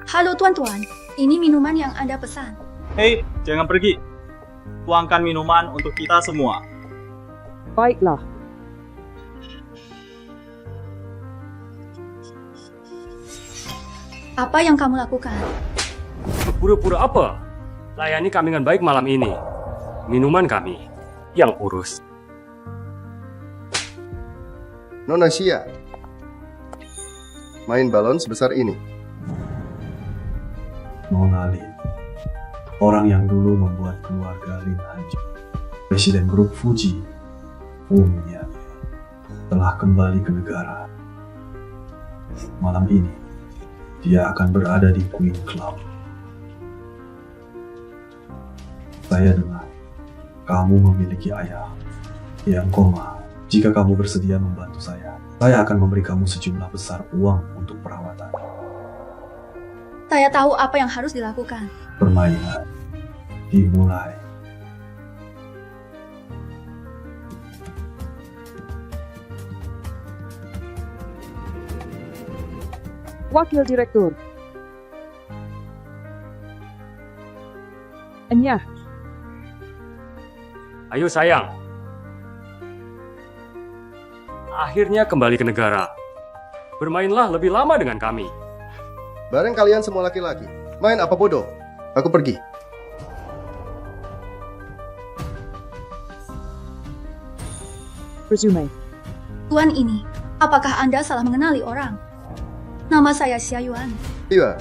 Halo tuan-tuan, ini minuman yang Anda pesan. Hei, jangan pergi. Tuangkan minuman untuk kita semua. Baiklah. Apa yang kamu lakukan? Pura-pura apa? Layani kami dengan baik malam ini. Minuman kami yang urus. Nona Xia, main balon sebesar ini. Nona Lin, orang yang dulu membuat keluarga Lin hancur. Presiden grup Fuji, Wu Mian, telah kembali ke negara. Malam ini, dia akan berada di Queen Club. Saya dengar, kamu memiliki ayah yang koma. Jika kamu bersedia membantu saya akan memberi kamu sejumlah besar uang untuk perawatan. Saya tahu apa yang harus dilakukan. Permainan dimulai. Wakil Direktur. Enya, Ayo sayang. Akhirnya kembali ke negara. Bermainlah lebih lama dengan kami. Bareng kalian semua laki-laki. Main apa bodoh? Aku pergi. resume. Tuan ini, apakah Anda salah mengenali orang? Nama saya Xia Yuan. Iya,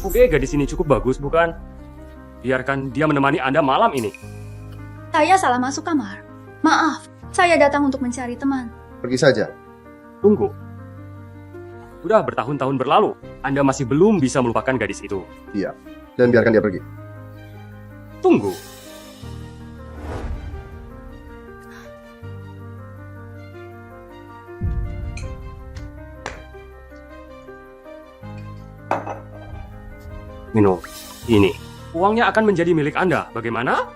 Oke, gadis ini cukup bagus, bukan? Biarkan dia menemani Anda malam ini. Saya salah masuk kamar. Maaf, saya datang untuk mencari teman. pergi saja. Tunggu. Sudah bertahun-tahun berlalu, Anda masih belum bisa melupakan gadis itu. Iya, dan biarkan dia pergi. Tunggu. Minum. Ini. Uangnya akan menjadi milik Anda. Bagaimana?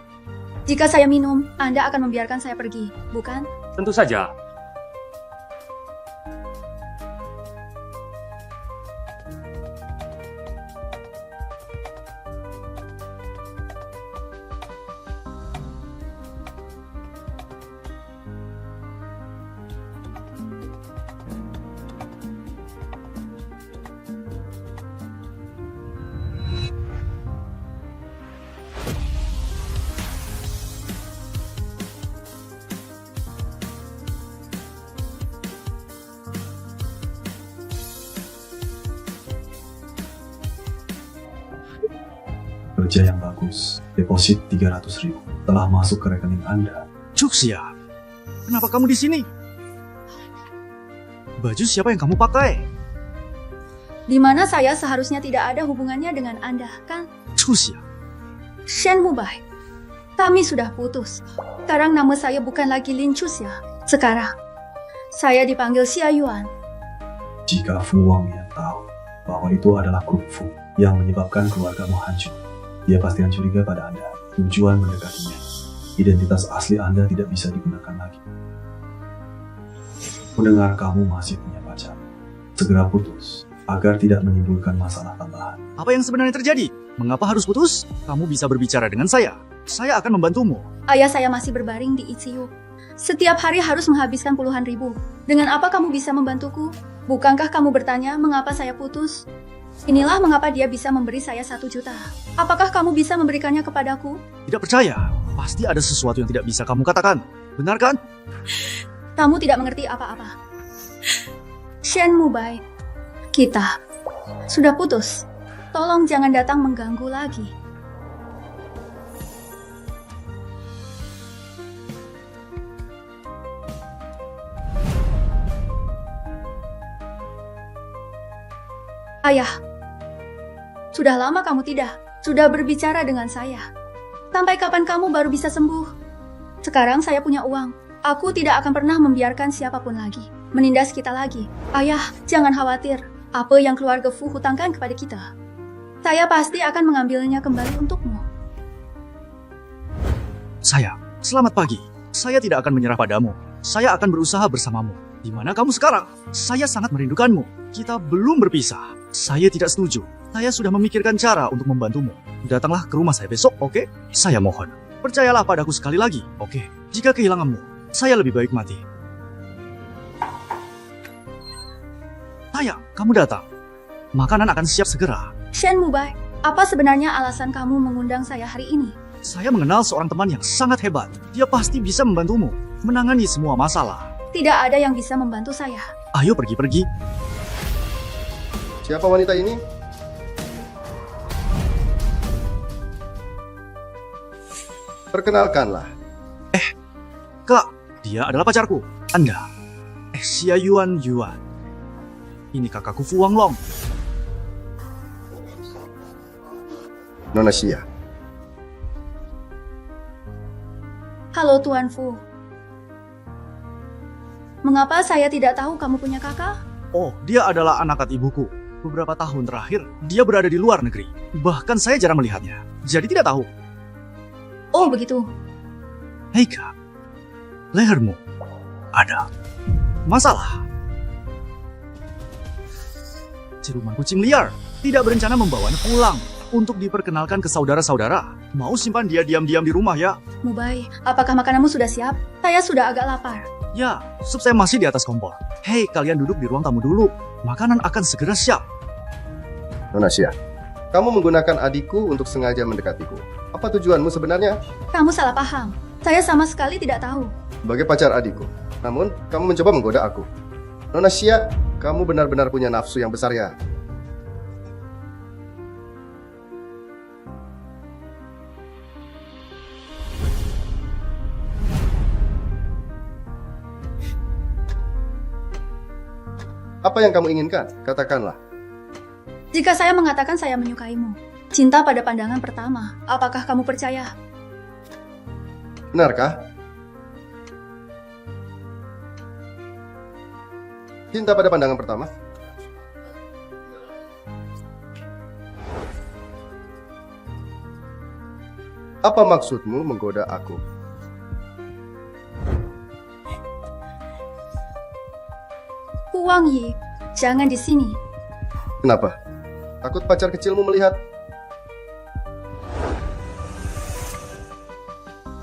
Jika saya minum, Anda akan membiarkan saya pergi, bukan? Tentu saja. Kerja yang bagus. Deposit 300.000 telah masuk ke rekening Anda. Cuxia, kenapa kamu di sini? Baju siapa yang kamu pakai? Di mana saya seharusnya tidak ada hubungannya dengan Anda, kan? Cuxia, Shen Mubai, kami sudah putus. Sekarang nama saya bukan lagi Lin Chuxia. Sekarang, saya dipanggil Xia Yuan. Jika Fu Wangyan tahu bahwa itu adalah grup Fu yang menyebabkan keluargamu hancur, dia pasti akan curiga pada Anda. Tujuan mendekatinya. Identitas asli Anda tidak bisa digunakan lagi. Mendengar kamu masih punya pacar, segera putus agar tidak menimbulkan masalah tambahan. apa yang sebenarnya terjadi? Mengapa harus putus? Kamu bisa berbicara dengan saya. Saya akan membantumu. Ayah saya masih berbaring di ICU. Setiap hari harus menghabiskan puluhan ribu. Dengan apa kamu bisa membantuku? Bukankah kamu bertanya mengapa saya putus? Inilah mengapa dia bisa memberi saya 1 juta. Apakah kamu bisa memberikannya kepadaku? Tidak percaya. Pasti ada sesuatu yang tidak bisa kamu katakan. Benar kan? Kamu tidak mengerti apa-apa. Shen Mubai, kita sudah putus. Tolong jangan datang mengganggu lagi. Ayah, sudah lama kamu tidak sudah berbicara dengan saya. Sampai kapan kamu baru bisa sembuh? Sekarang saya punya uang. Aku tidak akan pernah membiarkan siapapun lagi menindas kita lagi. Ayah, jangan khawatir. Apa yang keluarga Fu hutangkan kepada kita, saya pasti akan mengambilnya kembali untukmu. Sayang, selamat pagi. Saya tidak akan menyerah padamu. Saya akan berusaha bersamamu. Di mana kamu sekarang? Saya sangat merindukanmu. Kita belum berpisah. Saya tidak setuju. Saya sudah memikirkan cara untuk membantumu. Datanglah ke rumah saya besok, oke? Saya mohon. Percayalah padaku sekali lagi, oke? Jika kehilanganmu, saya lebih baik mati. Sayang, kamu datang. Makanan akan siap segera. Shen Mubai, apa sebenarnya alasan kamu mengundang saya hari ini? Saya mengenal seorang teman yang sangat hebat. Dia pasti bisa membantumu menangani semua masalah. Tidak ada yang bisa membantu saya. Ayo pergi-pergi. Siapa wanita ini? Perkenalkanlah. Kak, dia adalah pacarku. Anda. Xia Yuan Yuan. Ini kakakku Fu Wanglong. Nona Xia. Halo Tuan Fu. Mengapa saya tidak tahu kamu punya kakak? Oh, dia adalah anak angkat ibuku. Beberapa tahun terakhir, dia berada di luar negeri. Bahkan saya jarang melihatnya. Jadi tidak tahu. Oh begitu. Hei Kak, lehermu ada masalah. Siluman kucing liar tidak berencana membawanya pulang untuk diperkenalkan ke saudara-saudara. Mau simpan dia diam-diam di rumah ya? Mubai, apakah makananmu sudah siap? Saya sudah agak lapar. Ya, sup saya masih di atas kompor. Hei, kalian duduk di ruang tamu dulu. Makanan akan segera siap. Nona Xia, kamu menggunakan adikku untuk sengaja mendekatiku. Apa tujuanmu sebenarnya? Kamu salah paham. Saya sama sekali tidak tahu. Sebagai pacar adikku. Namun, kamu mencoba menggoda aku. Nona Xia, kamu benar-benar punya nafsu yang besar ya. Apa yang kamu inginkan? Katakanlah. Jika saya mengatakan saya menyukaimu, cinta pada pandangan pertama, apakah kamu percaya? Benarkah? Cinta pada pandangan pertama? Apa maksudmu menggoda aku? Wang Yi, jangan di sini. Kenapa? Takut pacar kecilmu melihat?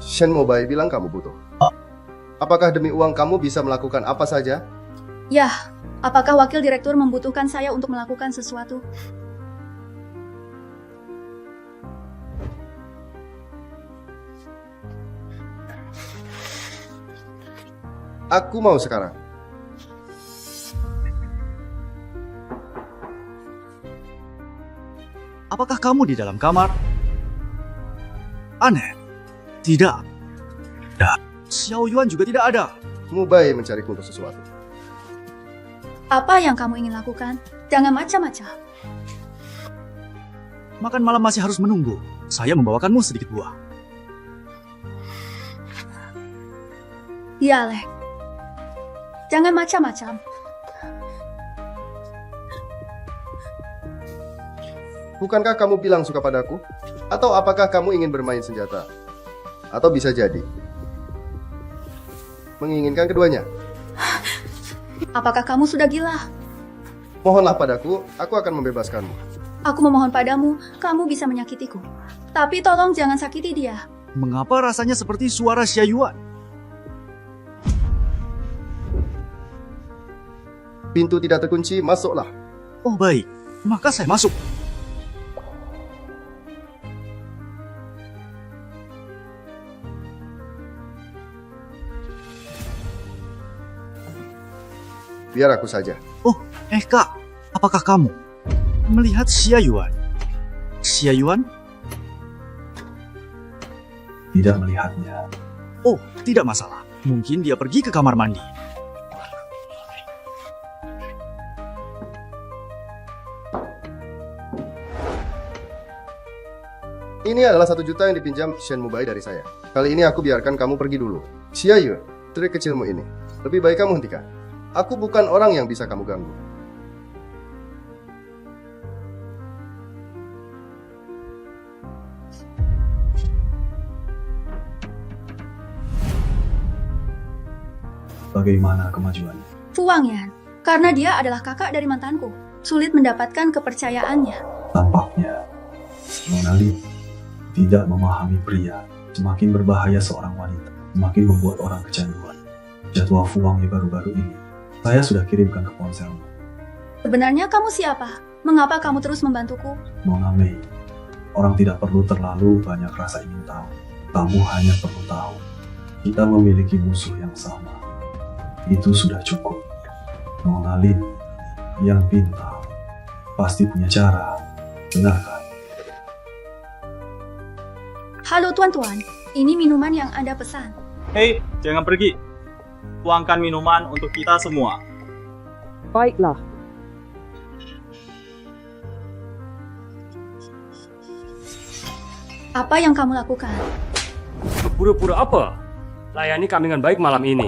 Shen Mobai bilang kamu butuh. Apakah demi uang kamu bisa melakukan apa saja? Yah, apakah wakil direktur membutuhkan saya untuk melakukan sesuatu? Aku mau sekarang. Apakah kamu di dalam kamar? Aneh. Tidak. Dan Xiao Yuan juga tidak ada. Mobai mencariku untuk sesuatu. Apa yang kamu ingin lakukan? Jangan macam-macam. Makan malam masih harus menunggu. Saya membawakanmu sedikit buah. Ya, Lek. Jangan macam-macam. Bukankah kamu bilang suka padaku? Atau apakah kamu ingin bermain senjata? Atau bisa jadi menginginkan keduanya? Apakah kamu sudah gila? Mohonlah padaku, aku akan membebaskanmu. Aku memohon padamu, kamu bisa menyakitiku. Tapi tolong jangan sakiti dia. Mengapa rasanya seperti suara Xia Yuan? Pintu tidak terkunci, masuklah. Oh baik, maka saya masuk. Biar aku saja. Oh, Kak, apakah kamu melihat Xia Yuan? Xia Yuan? Tidak melihatnya. Oh, tidak masalah. Mungkin dia pergi ke kamar mandi. Ini adalah 1 juta yang dipinjam Shen Mubai dari saya. Kali ini aku biarkan kamu pergi dulu. Xia Yuan, trik kecilmu ini. Lebih baik kamu hentikan. Aku bukan orang yang bisa kamu ganggu. Bagaimana kemajuannya? Fu Fu Wangyan, karena dia adalah kakak dari mantanku. Sulit mendapatkan kepercayaannya. Tampaknya Nona Lin tidak memahami pria. Semakin berbahaya seorang wanita, semakin membuat orang kecanduan. Jadwal Fu Wangye baru-baru ini saya sudah kirimkan ke ponselmu. Sebenarnya kamu siapa? Mengapa kamu terus membantuku? Nona Mei, orang tidak perlu terlalu banyak rasa ingin tahu. Kamu hanya perlu tahu, kita memiliki musuh yang sama. Itu sudah cukup. Nona Lin yang pintar pasti punya cara, benar kan? Halo tuan-tuan, ini minuman yang Anda pesan. Hei, jangan pergi. Tuangkan minuman untuk kita semua. Baiklah. Apa yang kamu lakukan? Pura-pura apa? Layani kami dengan baik malam ini.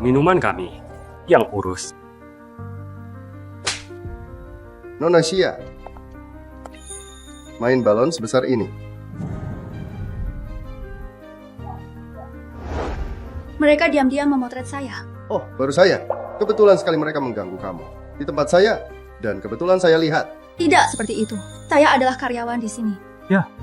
Minuman kami yang urus. Nona Xia, main balon sebesar ini. Mereka diam-diam memotret saya. Oh, baru saya. Kebetulan sekali mereka mengganggu kamu. Di tempat saya, dan kebetulan saya lihat. Tidak seperti itu. Saya adalah karyawan di sini.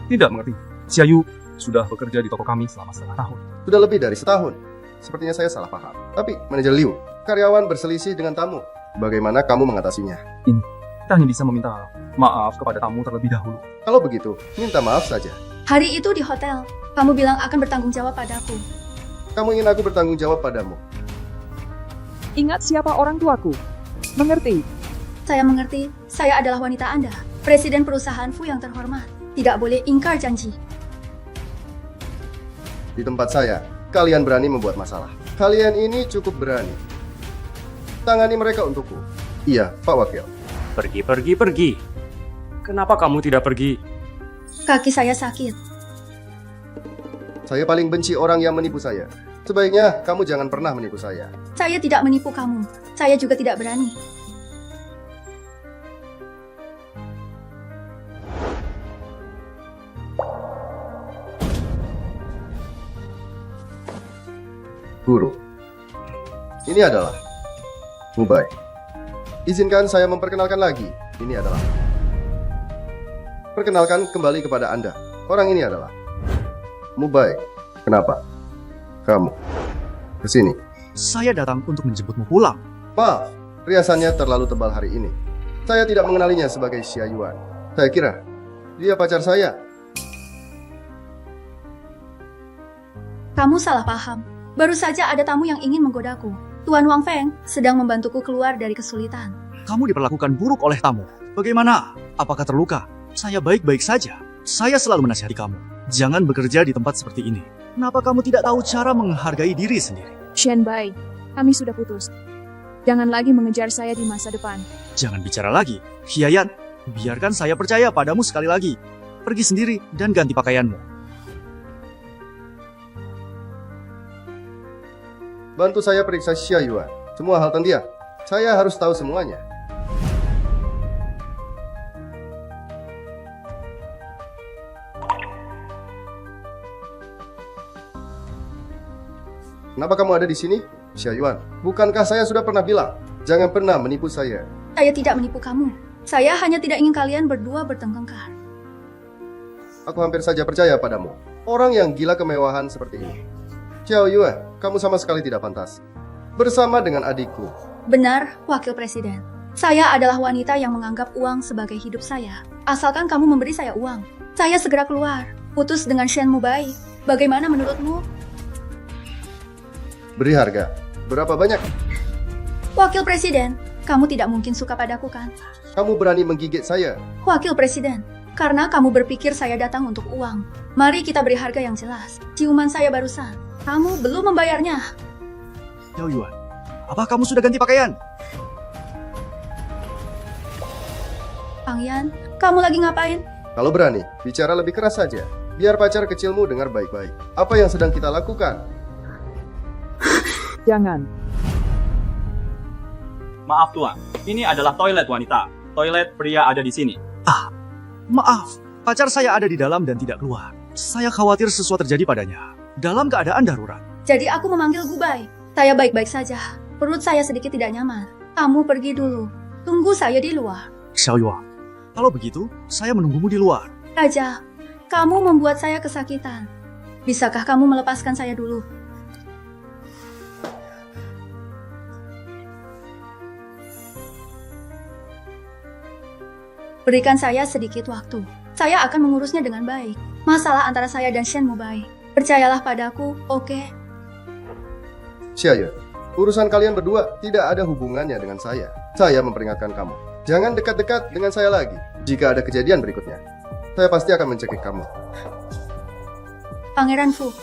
Tidak mengerti. Xiaoyu sudah bekerja di toko kami selama setengah tahun. Sudah lebih dari setahun. Sepertinya saya salah paham. Tapi, Manajer Liu, karyawan berselisih dengan tamu. Bagaimana kamu mengatasinya? Kita hanya bisa meminta maaf kepada tamu terlebih dahulu. Kalau begitu, minta maaf saja. Hari itu di hotel, kamu bilang akan bertanggung jawab padaku. Kamu ingin aku bertanggung jawab padamu. Ingat siapa orang tuaku. Mengerti? Saya mengerti, saya adalah wanita Anda, presiden perusahaan Fu yang terhormat. Tidak boleh ingkar janji. Di tempat saya, kalian berani membuat masalah. Kalian ini cukup berani. Tangani mereka untukku. Iya, Pak Wakil. Pergi. Kenapa kamu tidak pergi? Kaki saya sakit. Saya paling benci orang yang menipu saya. Sebaiknya kamu jangan pernah menipu saya. Saya tidak menipu kamu. Saya juga tidak berani. Guru, ini adalah Mubai. Izinkan saya memperkenalkan lagi. Ini adalah. Perkenalkan kembali kepada Anda. Orang ini adalah Mubai. Kenapa? Kamu kesini. Saya datang untuk menjemputmu pulang. Maaf, riasannya terlalu tebal hari ini. Saya tidak mengenalinya sebagai Xia Yuan. Saya kira dia pacar saya. Kamu salah paham. Baru saja ada tamu yang ingin menggodaku. Tuan Wang Feng sedang membantuku keluar dari kesulitan. Kamu diperlakukan buruk oleh tamu. Bagaimana? Apakah terluka? Saya baik-baik saja. Saya selalu menasihati kamu. Jangan bekerja di tempat seperti ini. Kenapa kamu tidak tahu cara menghargai diri sendiri? Shen Bai, kami sudah putus. Jangan lagi mengejar saya di masa depan. Jangan bicara lagi. Hiayan, biarkan saya percaya padamu sekali lagi. Pergi sendiri dan ganti pakaianmu. Bantu saya periksa Xia Yuan. Semua hal tentang dia. Saya harus tahu semuanya. Kenapa kamu ada di sini, Xia Yuan? Bukankah saya sudah pernah bilang, jangan pernah menipu saya? Saya tidak menipu kamu. Saya hanya tidak ingin kalian berdua bertengkar. Aku hampir saja percaya padamu. Orang yang gila kemewahan seperti ini. Xiao Yuan, kamu sama sekali tidak pantas. Bersama dengan adikku. Benar, Wakil Presiden. Saya adalah wanita yang menganggap uang sebagai hidup saya. Asalkan kamu memberi saya uang, saya segera keluar. Putus dengan Shen Mubai. Bagaimana menurutmu? Beri harga. Berapa banyak? Wakil Presiden, kamu tidak mungkin suka padaku kan? Kamu berani menggigit saya. Wakil Presiden, karena kamu berpikir saya datang untuk uang. Mari kita beri harga yang jelas. Ciuman saya barusan. Kamu belum membayarnya. Xiao Yuan, apa kamu sudah ganti pakaian? Pang Yan, kamu lagi ngapain? Kalau berani, bicara lebih keras saja. Biar pacar kecilmu dengar baik-baik. Apa yang sedang kita lakukan? Jangan. Maaf Tuan, ini adalah toilet wanita. Toilet pria ada di sini. Maaf, pacar saya ada di dalam dan tidak keluar. Saya khawatir sesuatu terjadi padanya. Dalam keadaan darurat. Jadi aku memanggil Gubai. Saya baik-baik saja. Perut saya sedikit tidak nyaman. Kamu pergi dulu. Tunggu saya di luar. Xiaoyuan, kalau begitu, saya menunggumu di luar. Raja, kamu membuat saya kesakitan. Bisakah kamu melepaskan saya dulu? Berikan saya sedikit waktu. Saya akan mengurusnya dengan baik. Masalah antara saya dan Shen Mubai. Percayalah padaku, oke? Xiaoyu, urusan kalian berdua tidak ada hubungannya dengan saya. Saya memperingatkan kamu. Jangan dekat-dekat dengan saya lagi. Jika ada kejadian berikutnya, saya pasti akan mencekik kamu. Pangeran Fu.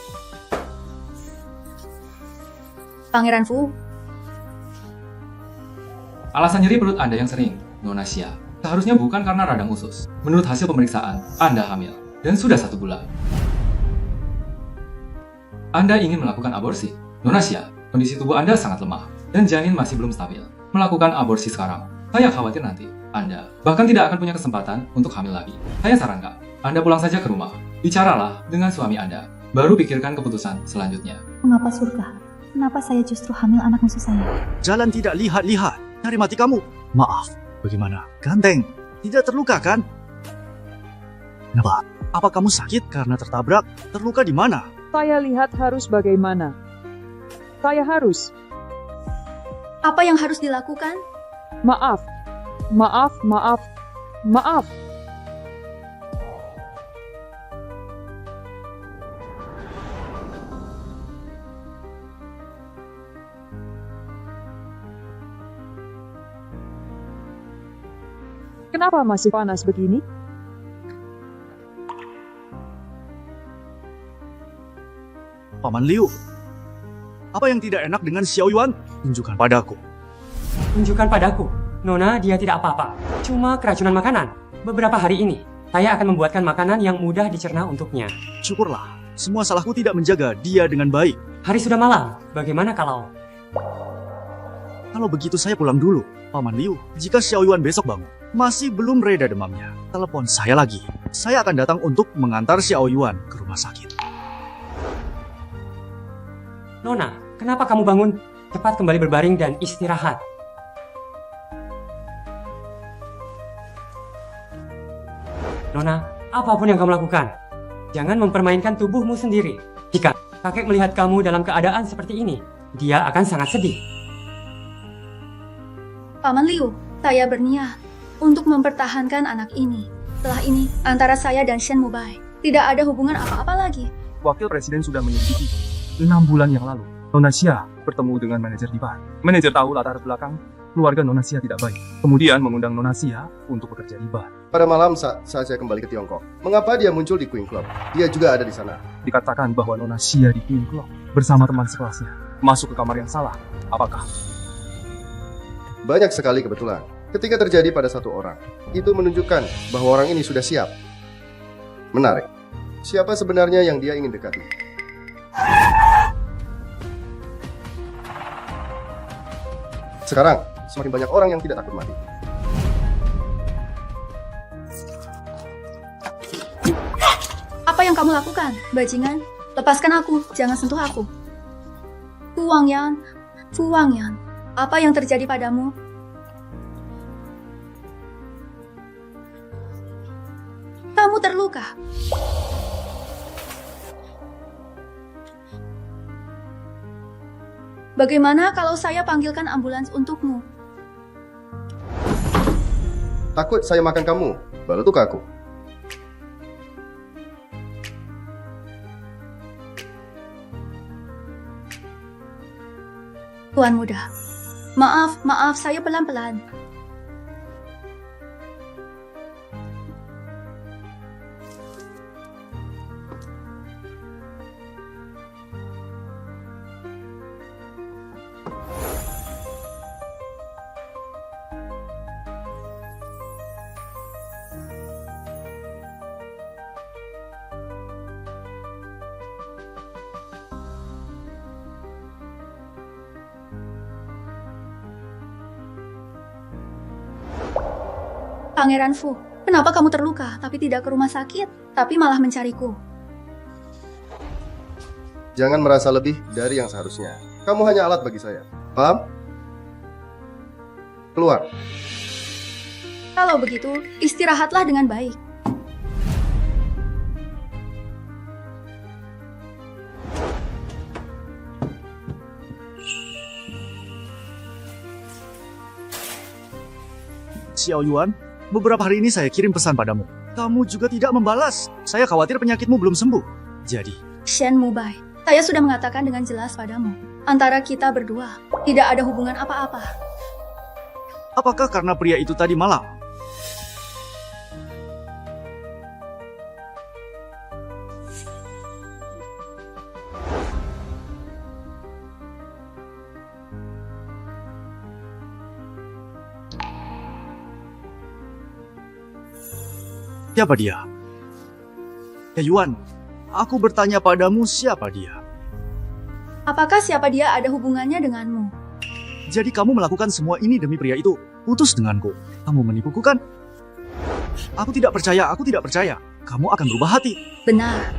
Pangeran Fu, Alasan nyeri perut Anda yang sering, Nona Xia, seharusnya bukan karena radang usus. Menurut hasil pemeriksaan, Anda hamil, dan sudah 1 bulan. Anda ingin melakukan aborsi. Nona Xia, kondisi tubuh Anda sangat lemah, dan janin masih belum stabil. Melakukan aborsi sekarang, saya khawatir nanti Anda bahkan tidak akan punya kesempatan untuk hamil lagi. Saya sarankan, Anda pulang saja ke rumah. Bicaralah dengan suami Anda, baru pikirkan keputusan selanjutnya. Mengapa surga? Kenapa saya justru hamil anak musuh saya? Jalan tidak lihat-lihat, cari mati kamu. Maaf, bagaimana? Ganteng, tidak terluka kan? Kenapa? Apa kamu sakit karena tertabrak? Terluka di mana? Saya lihat harus bagaimana. Saya harus. apa yang harus dilakukan? Maaf. Maaf, maaf. Maaf. Kenapa masih panas begini? Paman Liu, apa yang tidak enak dengan Xiao Yuan? Tunjukkan padaku. Tunjukkan padaku. Nona, dia tidak apa-apa. Cuma keracunan makanan. Beberapa hari ini, saya akan membuatkan makanan yang mudah dicerna untuknya. Syukurlah, semua salahku tidak menjaga dia dengan baik. Hari sudah malam. Bagaimana kalau... Kalau begitu saya pulang dulu. Paman Liu, jika Xiao Yuan besok bangun, masih belum reda demamnya, telepon saya lagi. Saya akan datang untuk mengantar Xiao Yuan ke rumah sakit. Nona, kenapa kamu bangun? Cepat kembali berbaring dan istirahat. Nona, apapun yang kamu lakukan, jangan mempermainkan tubuhmu sendiri. Jika kakek melihat kamu dalam keadaan seperti ini, dia akan sangat sedih. Paman Liu, saya berniat untuk mempertahankan anak ini. Setelah ini, antara saya dan Shen Mubai tidak ada hubungan apa-apa lagi. Wakil Presiden sudah menyelidiki. 6 bulan yang lalu, Nona Xia bertemu dengan manajer di bar. Manajer tahu latar belakang keluarga Nona Xia tidak baik. Kemudian mengundang Nona Xia untuk bekerja di bar. Pada malam saat saya kembali ke Tiongkok, mengapa dia muncul di Queen Club? Dia juga ada di sana. Dikatakan bahwa Nona Xia di Queen Club bersama teman sekelasnya masuk ke kamar yang salah. Apakah? Banyak sekali kebetulan. Ketika terjadi pada satu orang, itu menunjukkan bahwa orang ini sudah siap. Menarik. Siapa sebenarnya yang dia ingin dekati? Sekarang, semakin banyak orang yang tidak takut mati. Apa yang kamu lakukan, bajingan? Lepaskan aku, jangan sentuh aku. Fu Wangyan, Fu Wangyan, apa yang terjadi padamu? Kamu terluka. Bagaimana kalau saya panggilkan ambulans untukmu? Takut saya makan kamu, baru tuh ke aku. Tuan muda, maaf, saya pelan-pelan. Pangeran Fu, kenapa kamu terluka tapi tidak ke rumah sakit, tapi malah mencariku? Jangan merasa lebih dari yang seharusnya. Kamu hanya alat bagi saya. Paham? Keluar. Kalau begitu, istirahatlah dengan baik. Xiao Yuan, beberapa hari ini saya kirim pesan padamu. Kamu juga tidak membalas. Saya khawatir penyakitmu belum sembuh. Jadi, Shen Mubai, saya sudah mengatakan dengan jelas padamu. Antara kita berdua, tidak ada hubungan apa-apa. apakah karena pria itu tadi malam? Siapa dia? Ya Yuan, aku bertanya padamu siapa dia? Apakah siapa dia ada hubungannya denganmu? Jadi kamu melakukan semua ini demi pria itu? Putus denganku. Kamu menipuku kan? Aku tidak percaya, aku tidak percaya. Kamu akan berubah hati. Benar.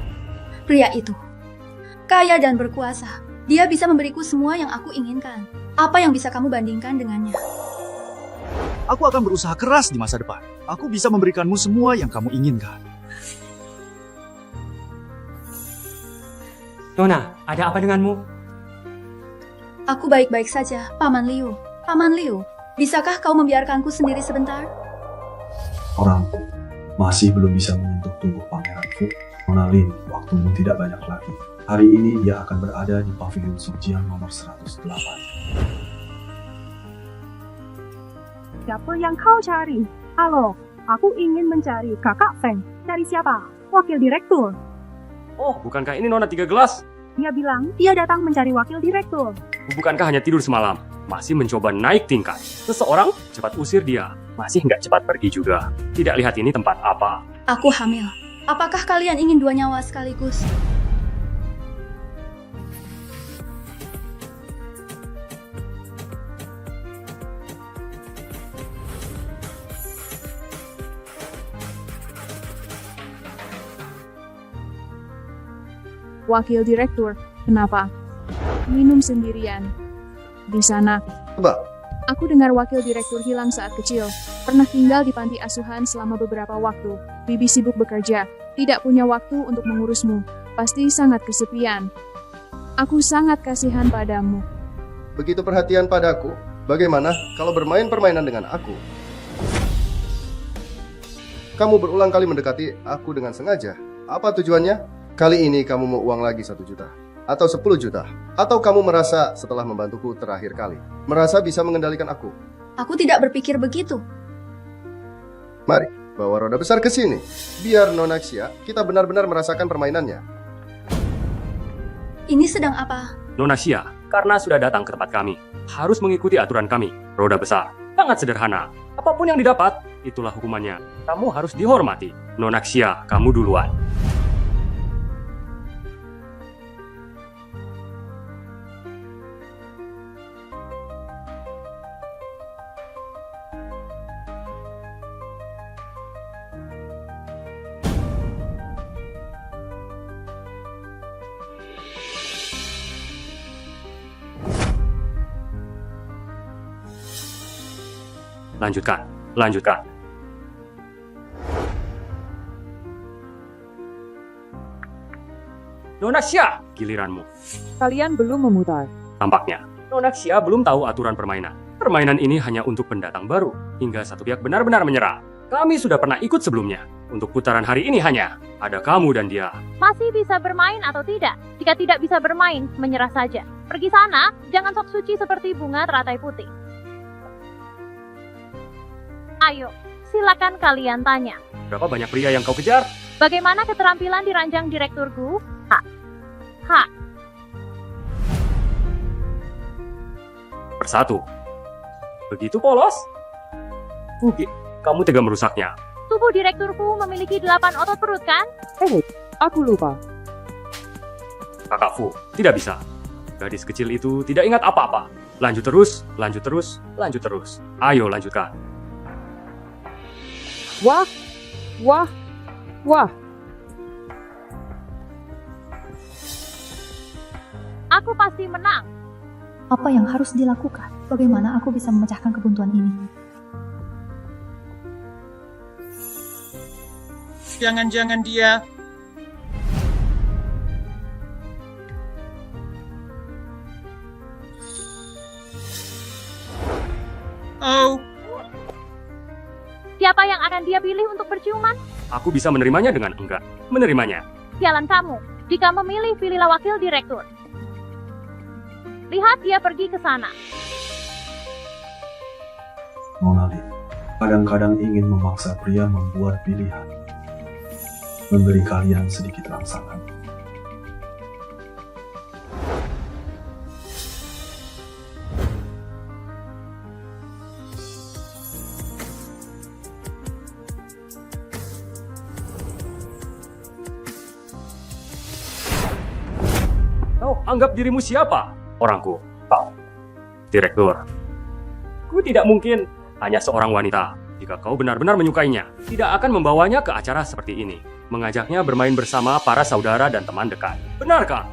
Pria itu kaya dan berkuasa. Dia bisa memberiku semua yang aku inginkan. Apa yang bisa kamu bandingkan dengannya? Aku akan berusaha keras di masa depan. Aku bisa memberikanmu semua yang kamu inginkan. Nona, ada apa denganmu? Aku baik-baik saja, Paman Liu. Paman Liu, bisakah kau membiarkanku sendiri sebentar? Orangku masih belum bisa menyentuh tubuh Pangeran Fu. Nona Lin, waktumu tidak banyak lagi. Hari ini dia akan berada di Pavilion Sukjiang nomor 108. Siapa yang kau cari? Halo, aku ingin mencari Kakak Feng. Cari siapa? Wakil direktur. Oh, bukankah ini Nona 3 gelas? Dia bilang dia datang mencari wakil direktur. Bukankah hanya tidur semalam? Masih mencoba naik tingkat. Seseorang cepat usir dia. Masih nggak cepat pergi juga. Tidak lihat ini tempat apa. Aku hamil. Apakah kalian ingin 2 nyawa sekaligus? Wakil direktur, kenapa? Minum sendirian. Di sana. Coba. Aku dengar wakil direktur hilang saat kecil. Pernah tinggal di panti asuhan selama beberapa waktu. Bibi sibuk bekerja, tidak punya waktu untuk mengurusmu. Pasti sangat kesepian. Aku sangat kasihan padamu. Begitu perhatian padaku, bagaimana kalau bermain permainan dengan aku? Kamu berulang kali mendekati aku dengan sengaja. Apa tujuannya? Kali ini kamu mau uang lagi 1 juta. Atau 10 juta. Atau kamu merasa setelah membantuku terakhir kali, merasa bisa mengendalikan aku? Aku tidak berpikir begitu. Mari, bawa roda besar ke sini. Biar Nona Xia kita benar-benar merasakan permainannya. Ini sedang apa? Nona Xia, karena sudah datang ke tempat kami, harus mengikuti aturan kami. Roda besar, sangat sederhana. Apapun yang didapat, itulah hukumannya. Kamu harus dihormati. Nona Xia, kamu duluan. Lanjutkan, lanjutkan. Nona Xia, giliranmu. Kalian belum memutar. Tampaknya, Nona Xia belum tahu aturan permainan. Permainan ini hanya untuk pendatang baru, hingga satu pihak benar-benar menyerah. Kami sudah pernah ikut sebelumnya. Untuk putaran hari ini hanya ada kamu dan dia. Masih bisa bermain atau tidak? Jika tidak bisa bermain, menyerah saja. Pergi sana, jangan sok suci seperti bunga teratai putih. Ayo, silakan kalian tanya. Berapa banyak pria yang kau kejar? Bagaimana keterampilan di ranjang direktur Gu? Ha. Persatu. Begitu polos? Ugi, kamu tega merusaknya. Tubuh direktur Gu memiliki 8 otot perut, kan? Aku lupa. Kakak Fu, tidak bisa. Gadis kecil itu tidak ingat apa-apa. Lanjut terus, lanjut terus, lanjut terus. Ayo lanjutkan. Wah, wah, wah. Aku pasti menang. Apa yang harus dilakukan? Bagaimana aku bisa memecahkan kebuntuan ini? Jangan-jangan dia... Oh, Siapa yang akan dia pilih untuk berciuman? Aku bisa menerimanya dengan enggak. Menerimanya. Sialan kamu. Jika memilih, pilihlah wakil direktur. Lihat dia pergi ke sana. Nona Lin, kadang-kadang ingin memaksa pria membuat pilihan. Memberi kalian sedikit rangsangan. Kau anggap dirimu siapa? Orangku. Kau. Direktur. Ku tidak mungkin hanya seorang wanita. Jika kau benar-benar menyukainya, tidak akan membawanya ke acara seperti ini. Mengajaknya bermain bersama para saudara dan teman dekat. Benarkah?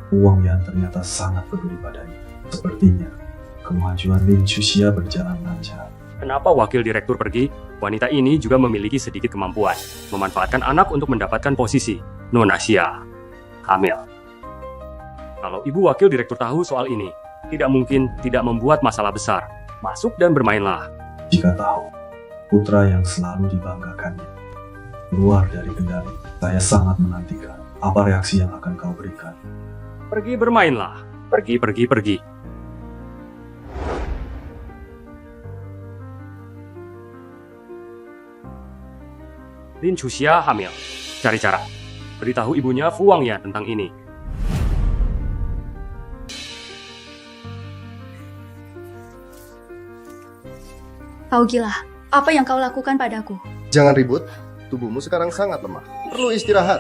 Wang Yan ternyata sangat peduli padanya. Sepertinya, kemajuan Lin Chuxia berjalan lancar. Kenapa wakil direktur pergi? Wanita ini juga memiliki sedikit kemampuan memanfaatkan anak untuk mendapatkan posisi. Nona Xia hamil. Kalau ibu wakil direktur tahu soal ini, tidak mungkin tidak membuat masalah besar. Masuk dan bermainlah. Jika tahu, putra yang selalu dibanggakannya keluar dari kendali, saya sangat menantikan apa reaksi yang akan kau berikan. Pergi bermainlah. Pergi, pergi, pergi. Lin Chuxia hamil. Cari cara. Beritahu ibunya Fu Wangyan tentang ini. Kau gila. Apa yang kau lakukan padaku? Jangan ribut. Tubuhmu sekarang sangat lemah. Perlu istirahat.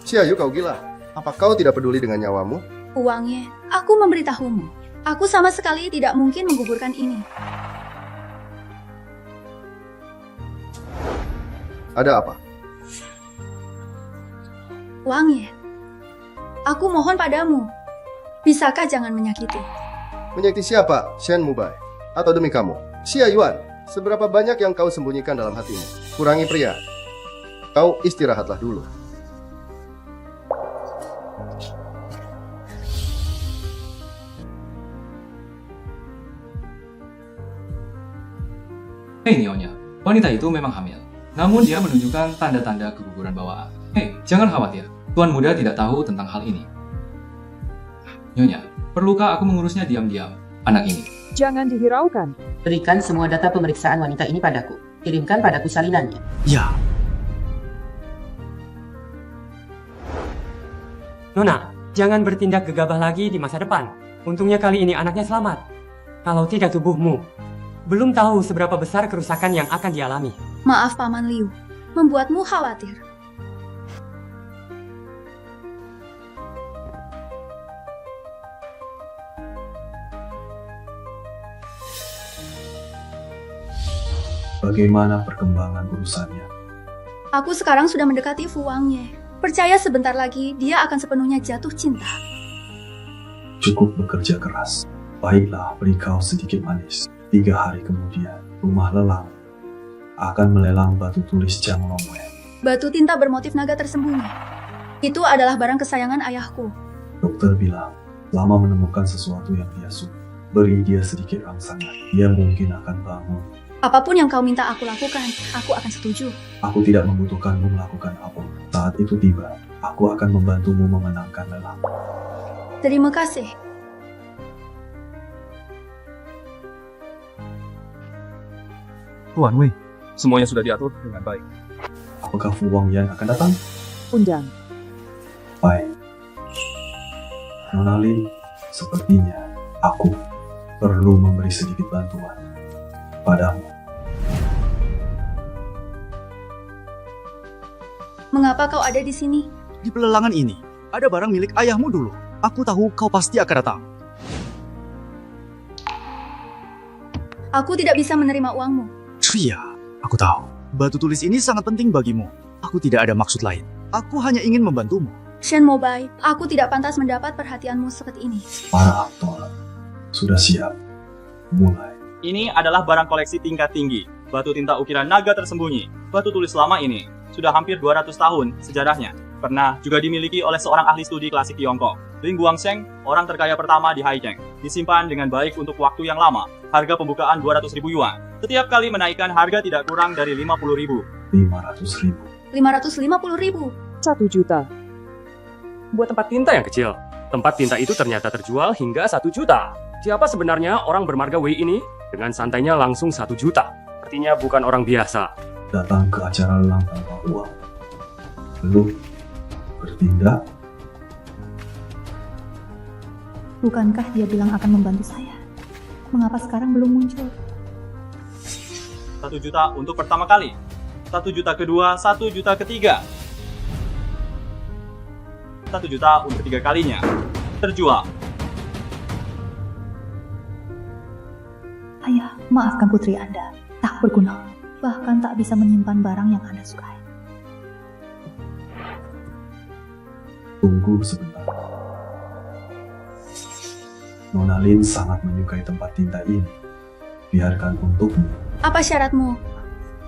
Xiaoyu, kau gila. Apa kau tidak peduli dengan nyawamu? Uangnya, aku memberitahumu. Aku sama sekali tidak mungkin menggugurkan ini. Ada apa? Uangnya, aku mohon padamu. Bisakah jangan menyakiti? Menyakiti siapa? Shen Mubai? Atau demi kamu? Xia Yuan, seberapa banyak yang kau sembunyikan dalam hatimu? Kurangi pria. Kau istirahatlah dulu. Hei Nyonya, wanita itu memang hamil. Namun dia menunjukkan tanda-tanda keguguran bawaan. Hei, jangan khawatir. Tuan muda tidak tahu tentang hal ini. Nyonya, perlukah aku mengurusnya diam-diam, anak ini? Jangan dihiraukan. Berikan semua data pemeriksaan wanita ini padaku. Kirimkan padaku salinannya. Ya. Nona, jangan bertindak gegabah lagi di masa depan. Untungnya kali ini anaknya selamat. Kalau tidak tubuhmu, belum tahu seberapa besar kerusakan yang akan dialami. Maaf Paman Liu, membuatmu khawatir. Bagaimana perkembangan urusannya? Aku sekarang sudah mendekati Fu Wangye. Percaya sebentar lagi dia akan sepenuhnya jatuh cinta. Cukup bekerja keras. Baiklah, beri kau sedikit manis. 3 hari kemudian, rumah lelang akan melelang batu tulis Jiang Longwei. Batu tinta bermotif naga tersembunyi. Itu adalah barang kesayangan ayahku. Dokter bilang, selama menemukan sesuatu yang dia suka, beri dia sedikit rangsangan. Dia mungkin akan bangun. Apapun yang kau minta aku lakukan, aku akan setuju. Aku tidak membutuhkanmu melakukan apapun. Saat itu tiba, aku akan membantumu memenangkan lelang. Terima kasih. Tuan Wei, semuanya sudah diatur dengan baik. Apakah Fu Wangyan akan datang? Undang. Baik. Nona Lin, sepertinya aku perlu memberi sedikit bantuan padamu. Mengapa kau ada di sini? Di pelelangan ini, ada barang milik ayahmu dulu. Aku tahu kau pasti akan datang. Aku tidak bisa menerima uangmu. Iya, aku tahu. Batu tulis ini sangat penting bagimu. Aku tidak ada maksud lain. Aku hanya ingin membantumu. Shen Mobai, aku tidak pantas mendapat perhatianmu seperti ini. Para aktor sudah siap. Mulai. Ini adalah barang koleksi tingkat tinggi. Batu tinta ukiran naga tersembunyi. Batu tulis lama ini sudah hampir 200 tahun sejarahnya. Pernah juga dimiliki oleh seorang ahli studi klasik Tiongkok. Ling Guangsheng, orang terkaya pertama di Haicheng. Disimpan dengan baik untuk waktu yang lama. Harga pembukaan 200.000 yuan. Setiap kali menaikkan harga tidak kurang dari 50.000. 500.000. 550.000. 1 juta. Buat tempat tinta yang kecil, tempat tinta itu ternyata terjual hingga 1 juta. Siapa sebenarnya orang bermarga Wei ini? Dengan santainya langsung 1 juta. Artinya bukan orang biasa. Datang ke acara lelang tanpa uang. Belum bertindak. Bukankah dia bilang akan membantu saya? Mengapa sekarang belum muncul? 1 juta untuk pertama kali. 1 juta kedua, 1 juta ketiga. 1 juta untuk 3 kalinya. Terjual. Ayah, maafkan putri Anda. Tak berguna. Bahkan tak bisa menyimpan barang yang Anda sukai. Tunggu sebentar. Nona Lin sangat menyukai tempat tinta ini. Biarkan untukmu. Apa syaratmu?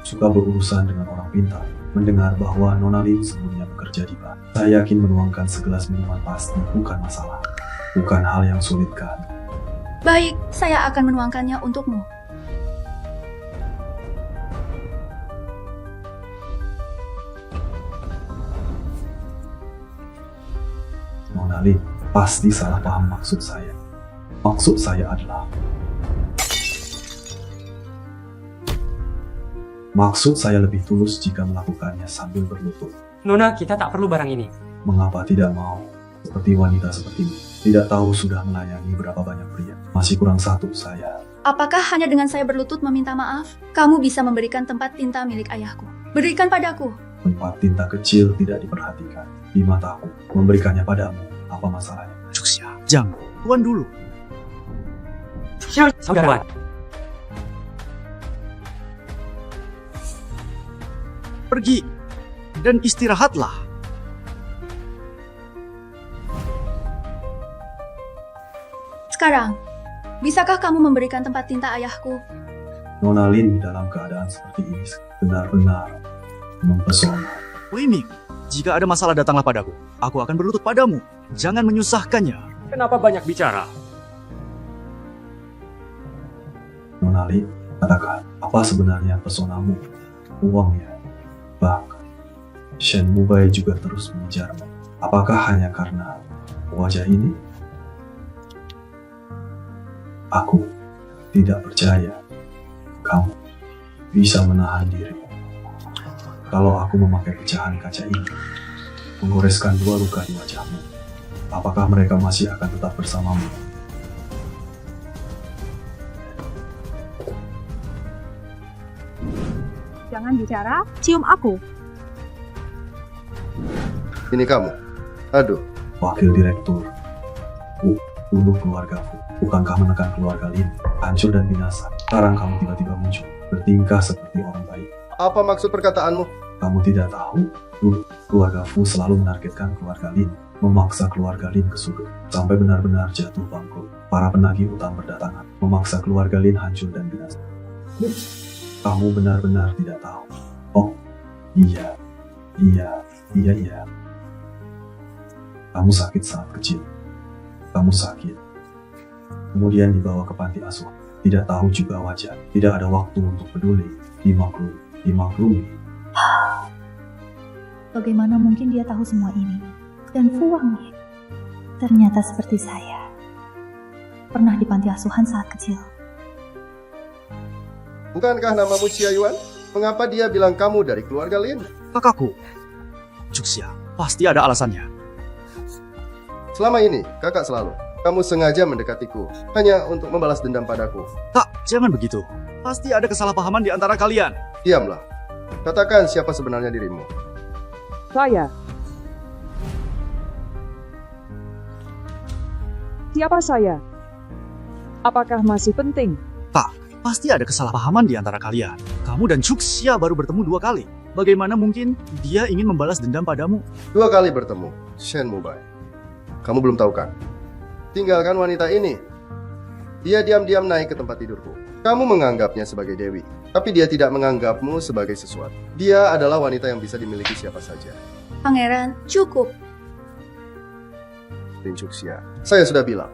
Suka berurusan dengan orang pintar. Mendengar bahwa Nona Lin sebelumnya bekerja di bar. Saya yakin menuangkan segelas minuman pasti bukan masalah. Bukan hal yang sulit kan? Baik, saya akan menuangkannya untukmu. Nona Lin, pasti salah paham maksud saya. Maksud saya adalah... Maksud saya lebih tulus jika melakukannya sambil berlutut. Nona, kita tak perlu barang ini. Mengapa tidak mau? Seperti wanita seperti ini. Tidak tahu sudah melayani berapa banyak pria. Masih kurang 1 saya. Apakah hanya dengan saya berlutut meminta maaf, kamu bisa memberikan tempat tinta milik ayahku? Berikan padaku. Tempat tinta kecil tidak diperhatikan. Di mataku, memberikannya padamu. Apa masalahnya? Cuxia, jangan. Tuan dulu. Saudara. Pergi dan istirahatlah. Sekarang, bisakah kamu memberikan tempat tinta ayahku? Nona Lin dalam keadaan seperti ini benar-benar mempesona. Wei Ming, jika ada masalah datanglah padaku. Aku akan berlutut padamu. Jangan menyusahkannya. Kenapa banyak bicara? Nona Lin, katakan, apa sebenarnya pesonamu? Uangnya. Bahkan, Shen Mubai juga terus mengejarmu. Apakah hanya karena wajah ini? Aku tidak percaya kamu bisa menahan diri. Kalau aku memakai pecahan kaca ini, menggoreskan 2 luka di wajahmu, apakah mereka masih akan tetap bersamamu? Jangan bicara, cium aku. Ini kamu. Aduh. Wakil Direktur. Bunuh keluargaku. Bukankah menekan keluarga Lin? Hancur dan binasa. Sekarang kamu tiba-tiba muncul. Bertingkah seperti orang baik. Apa maksud perkataanmu? Kamu tidak tahu? Dulu, keluarga Fu selalu menargetkan keluarga Lin. Memaksa keluarga Lin ke sudut. Sampai benar-benar jatuh bangkrut. Para penagih utang berdatangan. Memaksa keluarga Lin hancur dan binasa. Kamu benar-benar tidak tahu. Oh, iya. Kamu sakit saat kecil. Kamu sakit. Kemudian dibawa ke panti asuhan. Tidak tahu juga wajah. Tidak ada waktu untuk peduli. Dimaklumi. Bagaimana mungkin dia tahu semua ini? Dan Fu Wangye ternyata seperti saya. Pernah di panti asuhan saat kecil. Bukankah namamu Xia Yuan? Mengapa dia bilang kamu dari keluarga Lin? Kakakku. Cuxia, pasti ada alasannya. Selama ini, kakak selalu. Kamu sengaja mendekatiku, hanya untuk membalas dendam padaku. Tak, jangan begitu. Pasti ada kesalahpahaman di antara kalian. Diamlah. Katakan siapa sebenarnya dirimu. Saya. Siapa saya? Apakah masih penting? Tak, pasti ada kesalahpahaman di antara kalian. Kamu dan Chuxia baru bertemu 2 kali. Bagaimana mungkin dia ingin membalas dendam padamu? 2 kali bertemu, Shen Mubai. Kamu belum tahu kan? Tinggalkan wanita ini. Dia diam-diam naik ke tempat tidurku. Kamu menganggapnya sebagai dewi, tapi dia tidak menganggapmu sebagai sesuatu. Dia adalah wanita yang bisa dimiliki siapa saja. Pangeran, cukup. Lin Chuxia, saya sudah bilang.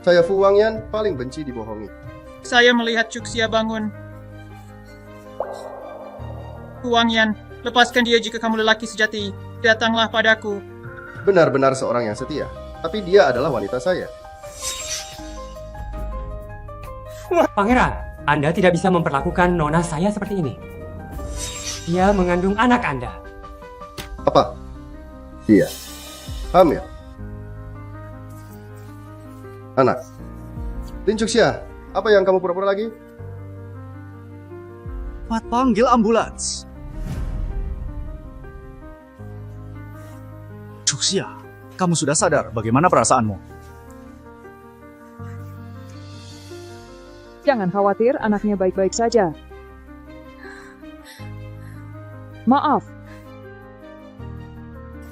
Saya Fu Wangyan paling benci dibohongi. Saya melihat Chuxia bangun. Huang Yan, lepaskan dia jika kamu lelaki sejati. Datanglah padaku. Benar-benar seorang yang setia, tapi dia adalah wanita saya. Pangeran, Anda tidak bisa memperlakukan nona saya seperti ini. Dia mengandung anak Anda. Apa? Dia hamil. Anak. Lin Chuxia, apa yang kamu pura-pura lagi? Cepat panggil ambulans. Chuxia, kamu sudah sadar bagaimana perasaanmu? Jangan khawatir, anaknya baik-baik saja. Maaf.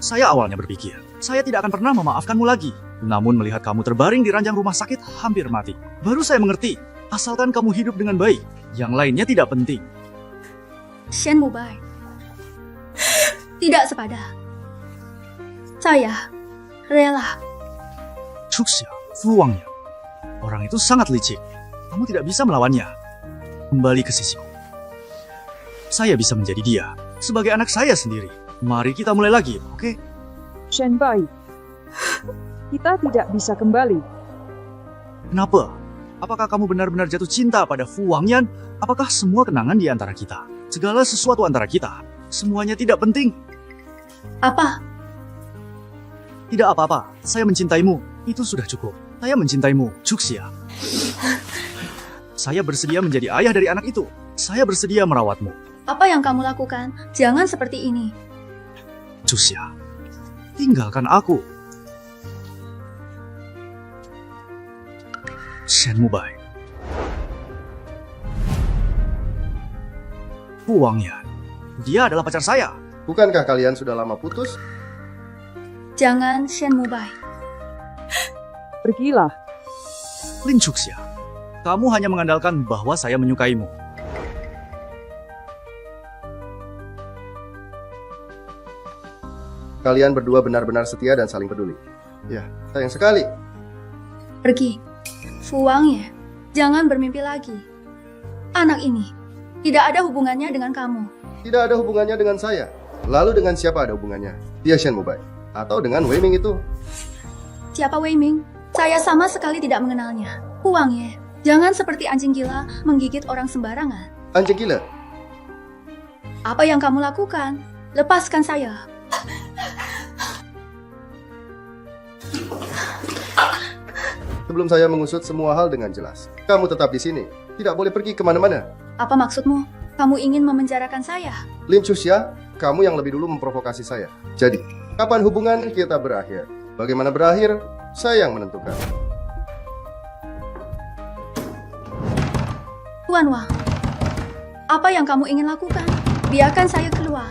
Saya awalnya berpikir, saya tidak akan pernah memaafkanmu lagi. Namun melihat kamu terbaring di ranjang rumah sakit hampir mati, baru saya mengerti, asalkan kamu hidup dengan baik, yang lainnya tidak penting. Shen Mubai. Tidak sepadan. Saya rela. Chuxia, Fu Wangyan. Orang itu sangat licik. Kamu tidak bisa melawannya. Kembali ke sisiku. Saya bisa menjadi dia, sebagai anak saya sendiri. Mari kita mulai lagi, oke? Shen Bai, kita tidak bisa kembali. Kenapa? Apakah kamu benar-benar jatuh cinta pada Fu Wangyan? Apakah semua kenangan di antara kita? Segala sesuatu antara kita, semuanya tidak penting. Apa? Tidak apa-apa, saya mencintaimu. Itu sudah cukup. Saya mencintaimu, Chuxia. Saya bersedia menjadi ayah dari anak itu. Saya bersedia merawatmu. Apa yang kamu lakukan? Jangan seperti ini. Chuxia, tinggalkan aku. Shen Mubai. Fu Wangyan. Dia adalah pacar saya. Bukankah kalian sudah lama putus? Jangan, Shen Mubai. Pergilah. Lin Chuxia, kamu hanya mengandalkan bahwa saya menyukaimu. Kalian berdua benar-benar setia dan saling peduli. Ya, sayang sekali. Pergi. Fu Wangyan, jangan bermimpi lagi. Anak ini tidak ada hubungannya dengan kamu. Tidak ada hubungannya dengan saya. Lalu dengan siapa ada hubungannya? Dia Shen Mubai. Atau dengan Wei Ming itu? Siapa Wei Ming? Saya sama sekali tidak mengenalnya. Fu Wangyan, jangan seperti anjing gila menggigit orang sembarangan. Anjing gila? Apa yang kamu lakukan? Lepaskan saya. Sebelum saya mengusut semua hal dengan jelas, kamu tetap di sini. Tidak boleh pergi kemana-mana. Apa maksudmu? Kamu ingin memenjarakan saya? Lin Chuxia, kamu yang lebih dulu memprovokasi saya. Jadi, kapan hubungan kita berakhir? Bagaimana berakhir? Saya yang menentukan. Tuan Wang, apa yang kamu ingin lakukan? Biarkan saya keluar.